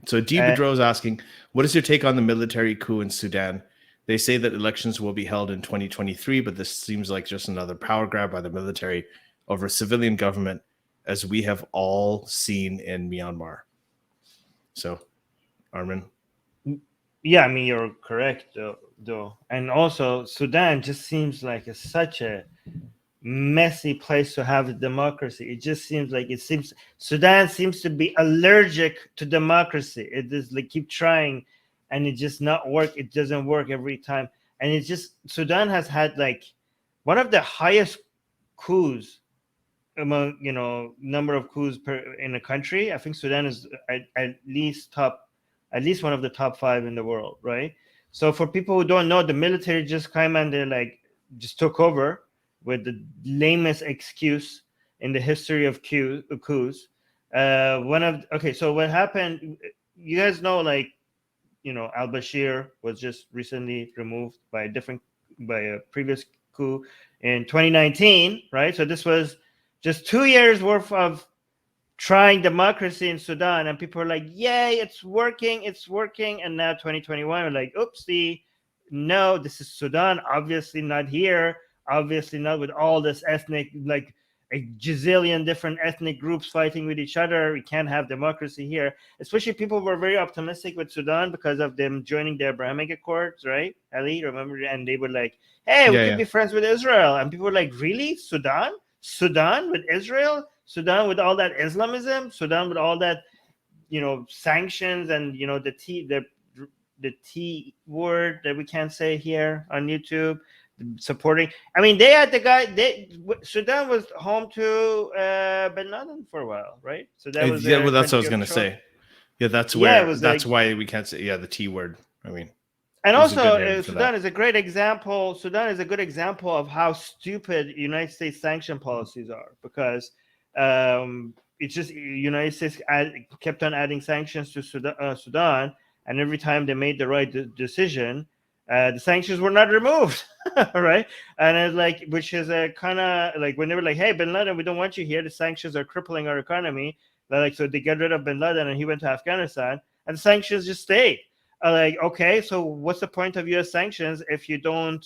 So D. Bedreau is asking, what is your take on the military coup in Sudan? They say that elections will be held in 2023, but this seems like just another power grab by the military over civilian government, as we have all seen in Myanmar. So, Armin. Yeah, I mean, you're correct, though. And also, Sudan just seems like such a messy place to have a democracy. It just seems like Sudan seems to be allergic to democracy. It is like keep trying and it just not work. It doesn't work every time. And it's just Sudan has had like one of the highest coups among number of coups in a country. I think Sudan is at least one of the top 5 in the world, right? So for people who don't know, the military just came and they like just took over with the lamest excuse in the history of coups. So what happened? You guys know, like, al-Bashir was just recently removed by a previous coup in 2019, right? So this was just 2 years worth of trying democracy in Sudan, and people are like, yay, it's working. And now 2021, we're like, oopsie, no, this is Sudan, obviously not here, obviously not with all this ethnic, like a gazillion different ethnic groups fighting with each other. We can't have democracy here. Especially people were very optimistic with Sudan because of them joining the Abrahamic Accords, right, Ali? Remember? And they were like, hey, we could be friends with Israel. And people were like, really? Sudan with Israel? Sudan with all that Islamism? Sudan with all that, sanctions and, the T word that we can't say here on YouTube, supporting. I mean, they had the guy. Sudan was home to Bin Laden for a while, right? So that was that's what I was going to say. Yeah, that's why we can't say the T word. I mean, and also Sudan is a great example. Sudan is a good example of how stupid United States sanction policies are, because it's just United States kept on adding sanctions to Sudan, and every time they made the right decision, the sanctions were not removed, right? And it's like, which is a kind of like when they were like, hey, Bin Laden, we don't want you here. The sanctions are crippling our economy. So they get rid of Bin Laden and he went to Afghanistan, and the sanctions just stayed. Like, okay, so what's the point of U.S. sanctions if you don't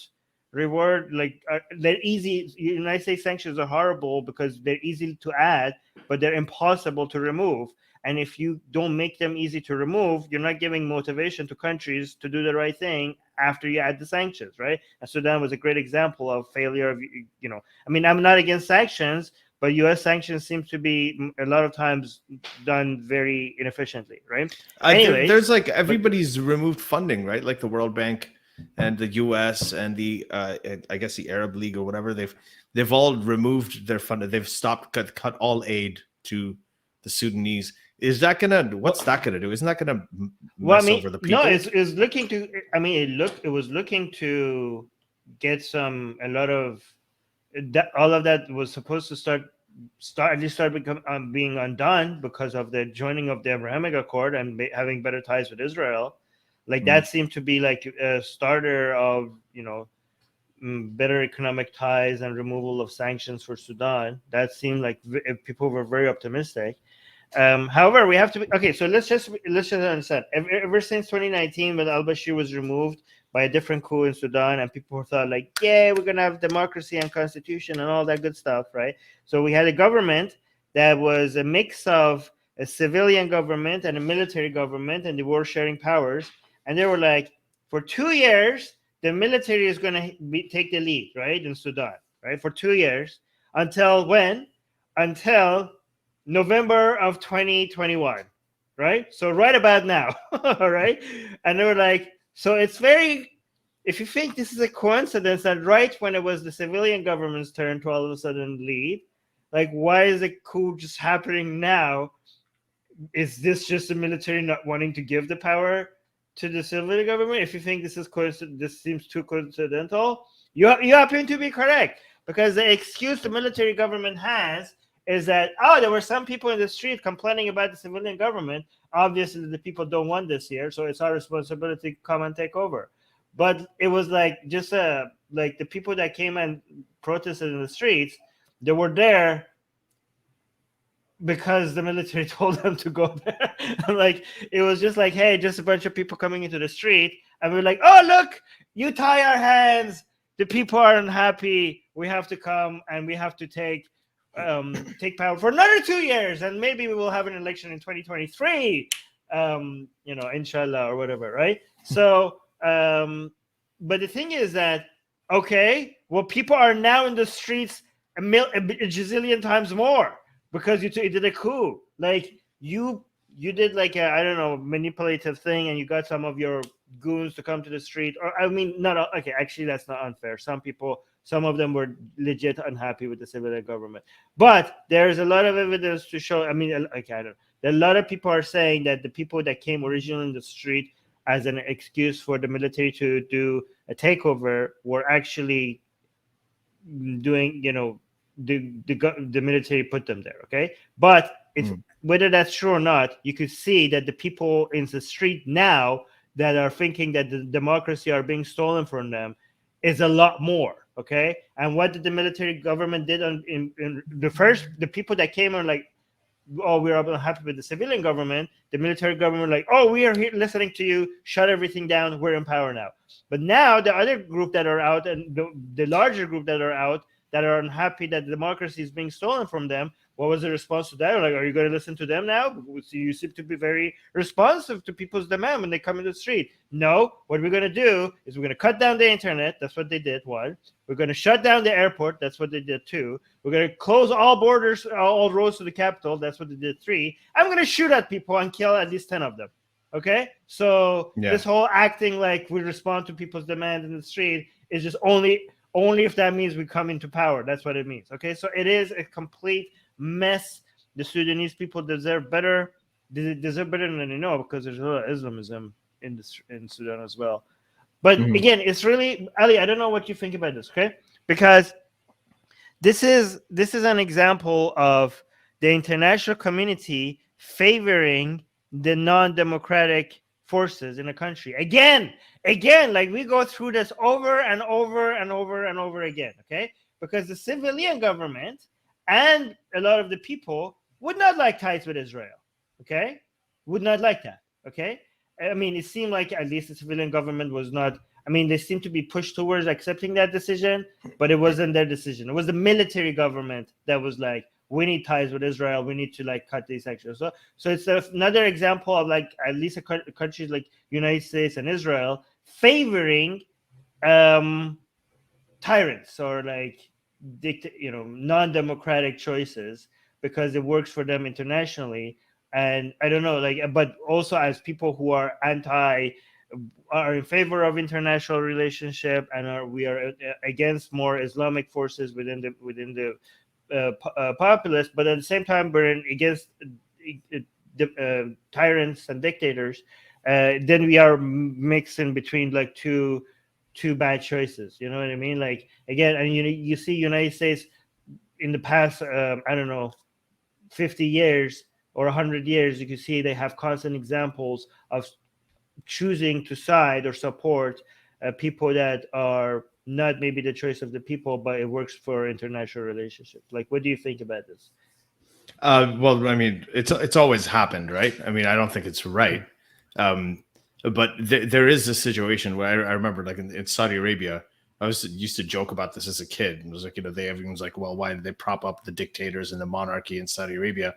reward, like, they're easy. United States sanctions are horrible because they're easy to add, but they're impossible to remove. And if you don't make them easy to remove, you're not giving motivation to countries to do the right thing after you add the sanctions, right? And Sudan was a great example of failure of, I mean, I'm not against sanctions, but U.S. sanctions seems to be a lot of times done very inefficiently, right? Anyway, there's like everybody's removed funding, right? Like the World Bank and the U.S. and the I guess the Arab League or whatever. They've all removed their funding. They've stopped cut all aid to the Sudanese. Is that what's that gonna do? Isn't that gonna mess over the people? No, it's looking to. I mean, it was looking to get all of that was supposed to start being undone because of the joining of the Abrahamic Accord and having better ties with Israel. Like that seemed to be like a starter of better economic ties and removal of sanctions for Sudan. That seemed like people were very optimistic. However, we have to be okay. So let's just understand. Ever since 2019, when al-Bashir was removed by a different coup in Sudan, and people thought like, yeah, we're gonna have democracy and constitution and all that good stuff, right? So we had a government that was a mix of a civilian government and a military government, and they were sharing powers. And they were like, for 2 years, the military is gonna take the lead, right, in Sudan, right, for 2 years, until when? Until November of 2021, right? So right about now, all right? And they were like, so it's very, if you think this is a coincidence that right when it was the civilian government's turn to all of a sudden lead, like, why is the coup just happening now? Is this just the military not wanting to give the power to the civilian government? If you think this seems too coincidental, you happen to be correct, because the excuse the military government has is that, there were some people in the street complaining about the civilian government. Obviously, the people don't want this here, so it's our responsibility to come and take over. But it was like just like the people that came and protested in the streets, they were there because the military told them to go there. Like, it was just like, hey, just a bunch of people coming into the street, and we're like, oh, look, you tie our hands, the people are unhappy, we have to come and we have to take power for another 2 years, and maybe we will have an election in 2023, inshallah, or whatever, right? So but the thing is that, okay, well, people are now in the streets a gazillion times more because you did a coup. Like, you did like a, I don't know, manipulative thing, and you got some of your goons to come to the street. Or, I mean, not okay, actually that's not unfair. Some of them were legit unhappy with the civilian government, but there's a lot of evidence to show. I mean, okay, I don't know. A lot of people are saying that the people that came originally in the street as an excuse for the military to do a takeover were actually doing, the military put them there. Okay, but it's whether that's true or not, you could see that the people in the street now that are thinking that the democracy are being stolen from them is a lot more. Okay, and what did the military government did in the people that came and like, oh, we're unhappy with the civilian government, the military government like, oh, we are here listening to you, shut everything down, we're in power now. But now the other group that are out, and the larger group that are out, that are unhappy that democracy is being stolen from them, what was the response to that? Like, are you going to listen to them now? You seem to be very responsive to people's demand when they come in the street. No, what we're going to do is we're going to cut down the internet. That's what they did. One, we're going to shut down the airport. That's what they did. Two, we're going to close all borders, all roads to the capital. That's what they did. Three, I'm going to shoot at people and kill at least 10 of them. Okay, so this whole acting like we respond to people's demand in the street is just only if that means we come into power. That's what it means. Okay, so it is a complete mess. The Sudanese people deserve better. They deserve better than they know, because there's a lot of Islamism in Sudan as well. But again, it's really, Ali, I don't know what you think about this, okay? Because this is an example of the international community favoring the non-democratic forces in a country. Again, like we go through this over and over and over and over again, okay? Because the civilian government and a lot of the people would not like ties with Israel, okay? Would not like that, okay? I mean, it seemed like at least the civilian government was not, I mean, they seemed to be pushed towards accepting that decision, but it wasn't their decision. It was the military government that was like, we need ties with Israel. We need to like cut these sections. So it's another example of like at least countries like United States and Israel favoring tyrants or like non-democratic choices because it works for them internationally. And I don't know, like, but also as people who are are in favor of international relationship and we are against more Islamic forces within the populace, but at the same time we're against tyrants and dictators. Then we are mixing between like two bad choices. You know what I mean? Like, again, and you see United States in the past, I don't know, 50 years or 100 years, you can see they have constant examples of choosing to side or support people that are not maybe the choice of the people, but it works for international relationships. Like, what do you think about this? Well, I mean, it's always happened, right? I mean, I don't think it's right. But there is a situation where I remember, like in Saudi Arabia, I used to joke about this as a kid. It was like, everyone's like, well, why did they prop up the dictators and the monarchy in Saudi Arabia?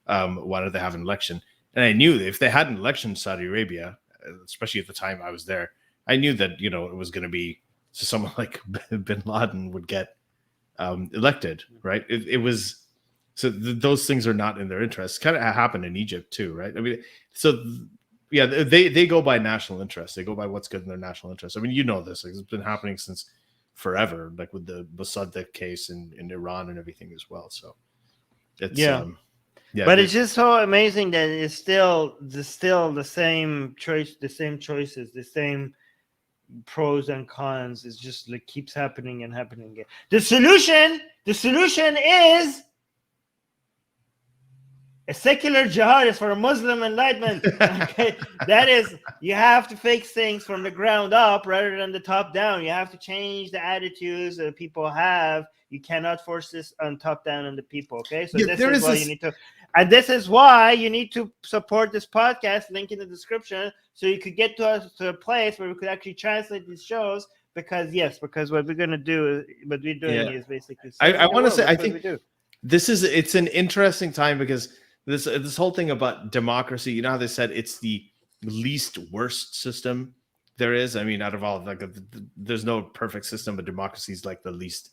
Why did they have an election? And I knew that if they had an election in Saudi Arabia, especially at the time I was there, I knew that, it was going to be, so someone like bin Laden would get elected, right? It was, so those things are not in their interest. Kind of happened in Egypt too, right? I mean, so yeah, they go by national interest. They go by what's good in their national interest. I mean, this, like, it's been happening since forever, like with the Mossadegh case in Iran and everything as well. So it's but it's just so amazing that it's still the same choices, the same pros and cons. It's just like keeps happening and happening again. The solution is a secular jihadist for a Muslim enlightenment. Okay, that is, you have to fix things from the ground up rather than the top down. You have to change the attitudes that people have. You cannot force this on top down on the people. Okay, so this is what you need to. And this is why you need to support this podcast, link in the description, so you could get to us to a place where we could actually translate these shows. Because what we're gonna do, what we're doing is basically. I want to say, I think it's an interesting time because this whole thing about democracy. You know how they said it's the least worst system there is. I mean, out of all, like, there's no perfect system, but democracy is like the least.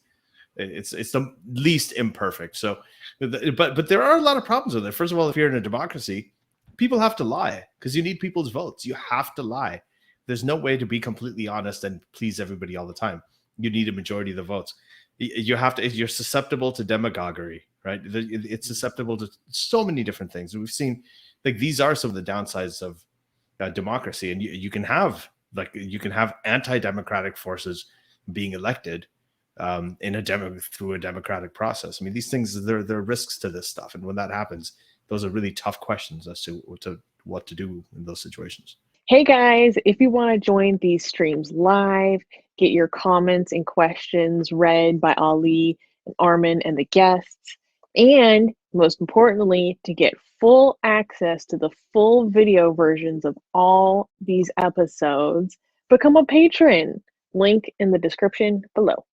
It's the least imperfect. So, but there are a lot of problems with it. First of all, if you're in a democracy, people have to lie because you need people's votes. You have to lie. There's no way to be completely honest and please everybody all the time. You need a majority of the votes. You have to. You're susceptible to demagoguery, right? It's susceptible to so many different things. We've seen, like, these are some of the downsides of democracy, and you can have anti-democratic forces being elected through a democratic process. I mean, these things, there are risks to this stuff, and when that happens, those are really tough questions as to what to do in those situations. Hey guys, if you want to join these streams live, get your comments and questions read by Ali and Armin and the guests, and most importantly, to get full access to the full video versions of all these episodes, become a patron. Link in the description below.